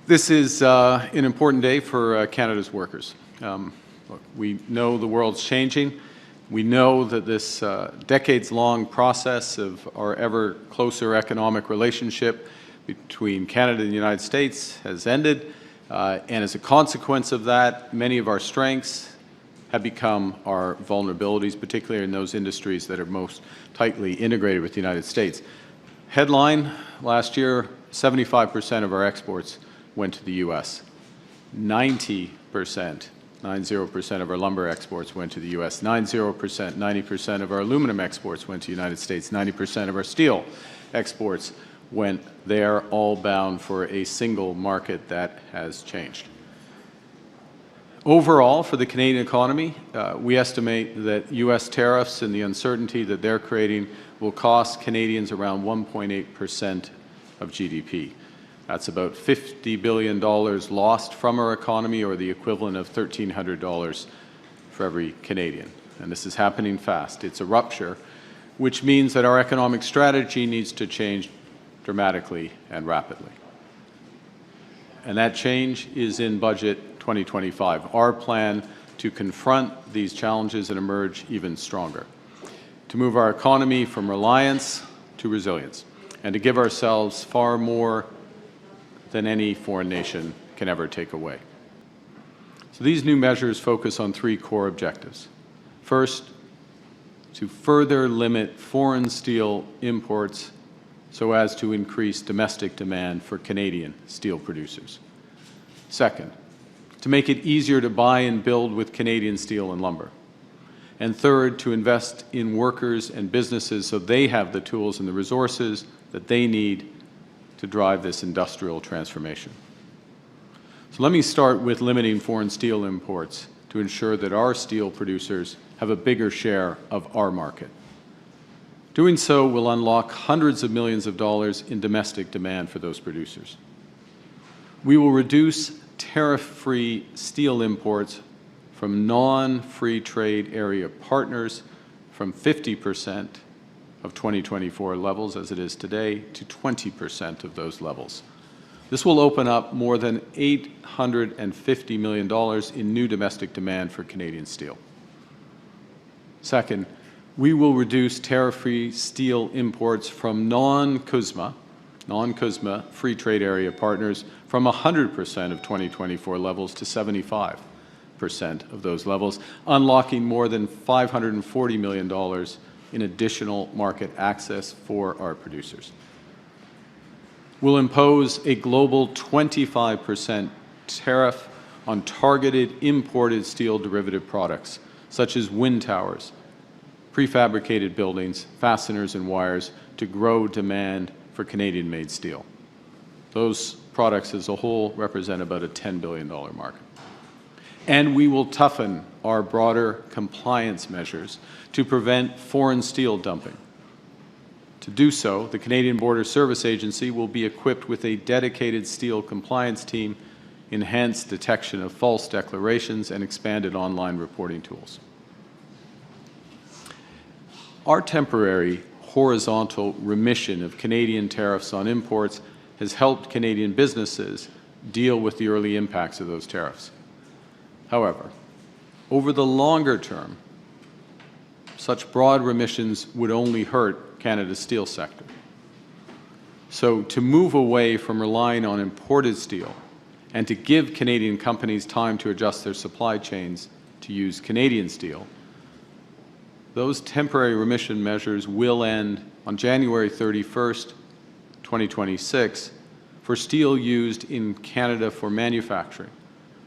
This is an important day for Canada's workers. Look, we know the world's changing. We know that this decades-long process of our ever closer economic relationship between Canada and the United States has ended. And as a consequence of that, many of our strengths have become our vulnerabilities, particularly in those industries that are most tightly integrated with the United States. Headline, last year, 75% of our exports went to the U.S. 90%, 90% of our lumber exports went to the U.S. 90% of our aluminum exports went to the United States. 90% of our steel exports went there, all bound for a single market that has changed. Overall, for the Canadian economy, we estimate that U.S. tariffs and the uncertainty that they're creating will cost Canadians around 1.8% of GDP. That's about $50 billion lost from our economy, or the equivalent of $1,300 for every Canadian. And this is happening fast. It's a rupture, which means that our economic strategy needs to change dramatically and rapidly. And that change is in Budget 2025, our plan to confront these challenges and emerge even stronger, to move our economy from reliance to resilience, and to give ourselves far more than any foreign nation can ever take away. So these new measures focus on three core objectives. First, to further limit foreign steel imports so as to increase domestic demand for Canadian steel producers. Second, to make it easier to buy and build with Canadian steel and lumber. And third, to invest in workers and businesses so they have the tools and the resources that they need to drive this industrial transformation. So let me start with limiting foreign steel imports to ensure that our steel producers have a bigger share of our market. Doing so will unlock hundreds of millions of dollars in domestic demand for those producers. We will reduce tariff-free steel imports from non-free trade area partners from 50% of 2024 levels, as it is today, to 20% of those levels. This will open up more than $850 million in new domestic demand for Canadian steel. Second, we will reduce tariff-free steel imports from non-CUSMA free trade area partners from 100% of 2024 levels to 75% of those levels, unlocking more than $540 million in additional market access for our producers. We'll impose a global 25% tariff on targeted imported steel derivative products, such as wind towers, prefabricated buildings, fasteners and wires, to grow demand for Canadian-made steel. Those products as a whole represent about a $10 billion market. And we will toughen our broader compliance measures to prevent foreign steel dumping. To do so, the Canadian Border Service Agency will be equipped with a dedicated steel compliance team, enhanced detection of false declarations, and expanded online reporting tools. Our temporary horizontal remission of Canadian tariffs on imports has helped Canadian businesses deal with the early impacts of those tariffs. However, over the longer term, such broad remissions would only hurt Canada's steel sector. So to move away from relying on imported steel and to give Canadian companies time to adjust their supply chains to use Canadian steel, those temporary remission measures will end on January 31st, 2026, for steel used in Canada for manufacturing,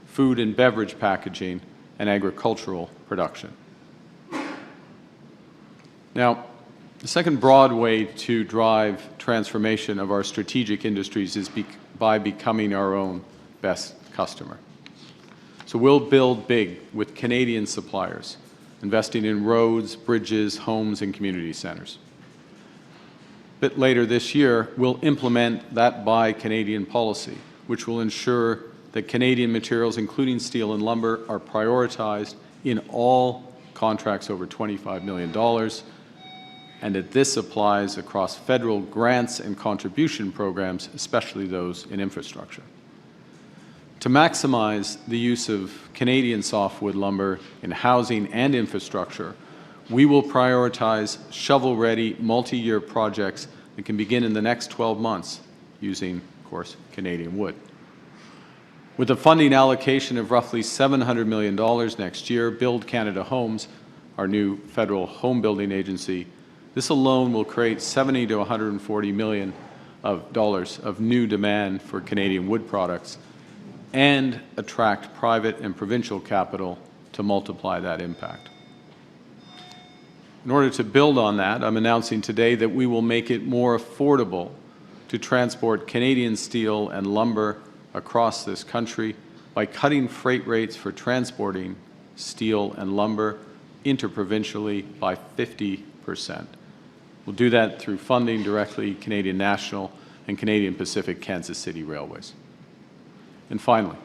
food and beverage packaging, and agricultural production. Now, the second broad way to drive transformation of our strategic industries is by becoming our own best customer. So we'll build big with Canadian suppliers, investing in roads, bridges, homes, and community centers. A bit later this year, we'll implement that Buy Canadian policy, which will ensure that Canadian materials, including steel and lumber, are prioritized in all contracts over $25 million, and that this applies across federal grants and contribution programs, especially those in infrastructure. To maximize the use of Canadian softwood lumber in housing and infrastructure, we will prioritize shovel-ready multi-year projects that can begin in the next 12 months using, of course, Canadian wood. With a funding allocation of roughly $700 million next year, Build Canada Homes, our new federal home building agency, this alone will create $70 to $140 million of new demand for Canadian wood products and attract private and provincial capital to multiply that impact. In order to build on that, I'm announcing today that we will make it more affordable to transport Canadian steel and lumber across this country by cutting freight rates for transporting steel and lumber interprovincially by 50%. We'll do that through funding directly Canadian National and Canadian Pacific Kansas City Railways. And finally,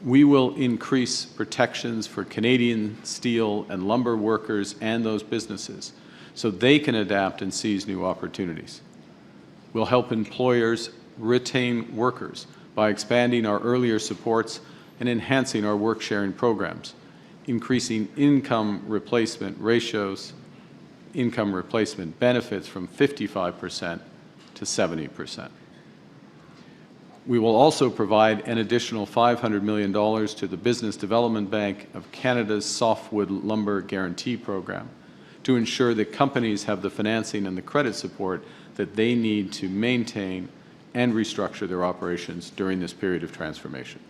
we will increase protections for Canadian steel and lumber workers and those businesses so they can adapt and seize new opportunities. We'll help employers retain workers by expanding our earlier supports and enhancing our work-sharing programs, increasing income replacement ratios, income replacement benefits from 55% to 70%. We will also provide an additional $500 million to the Business Development Bank of Canada's Softwood Lumber Guarantee Program to ensure that companies have the financing and the credit support that they need to maintain and restructure their operations during this period of transformation.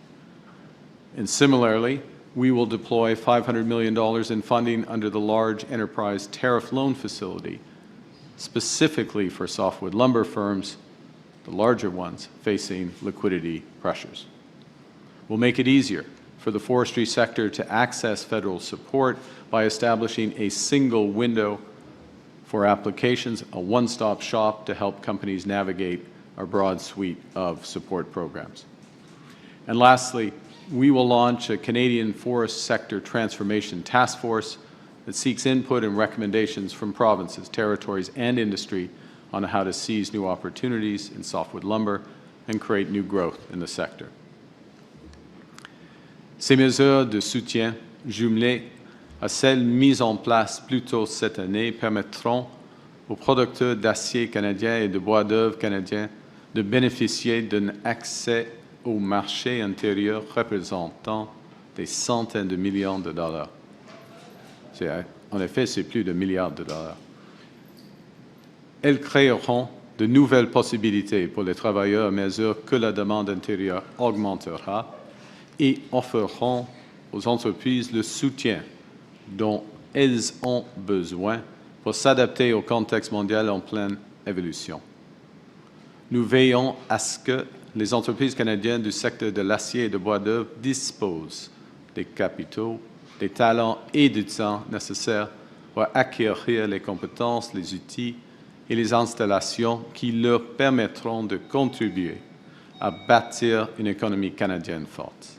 And similarly, we will deploy $500 million in funding under the Large Enterprise Tariff Loan Facility, specifically for softwood lumber firms, the larger ones facing liquidity pressures. We'll make it easier for the forestry sector to access federal support by establishing a single window for applications, a one-stop shop to help companies navigate our broad suite of support programs. And lastly, we will launch a Canadian Forest Sector Transformation Task Force that seeks input and recommendations from provinces, territories, and industry on how to seize new opportunities in softwood lumber and create new growth in the sector. Ces mesures de soutien, jumelées à celles mises en place plus tôt cette année, permettront aux producteurs d'acier canadiens et de bois d'œuvre canadiens de bénéficier d'un accès au marché intérieur représentant des centaines de millions de dollars. En effet, c'est plus de milliards de dollars. Elles créeront de nouvelles possibilités pour les travailleurs à mesure que la demande intérieure augmentera et offriront aux entreprises le soutien dont elles ont besoin pour s'adapter au contexte mondial en pleine évolution. Nous veillons à ce que les entreprises canadiennes du secteur de l'acier et de bois d'œuvre disposent des capitaux, des talents et du temps nécessaires pour acquérir les compétences, les outils et les installations qui leur permettront de contribuer à bâtir une économie canadienne forte.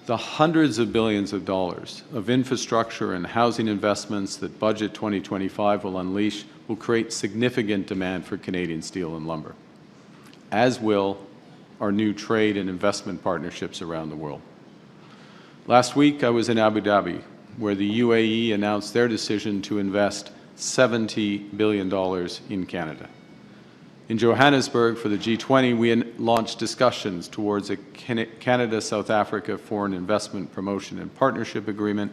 The hundreds of billions of dollars of infrastructure and housing investments that Budget 2025 will unleash will create significant demand for Canadian steel and lumber, as will our new trade and investment partnerships around the world. Last week, I was in Abu Dhabi, where the UAE announced their decision to invest $70 billion in Canada. In Johannesburg, for the G20, we launched discussions towards a Canada-South Africa Foreign Investment Promotion and Partnership Agreement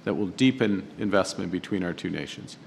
that will deepen investment between our two nations.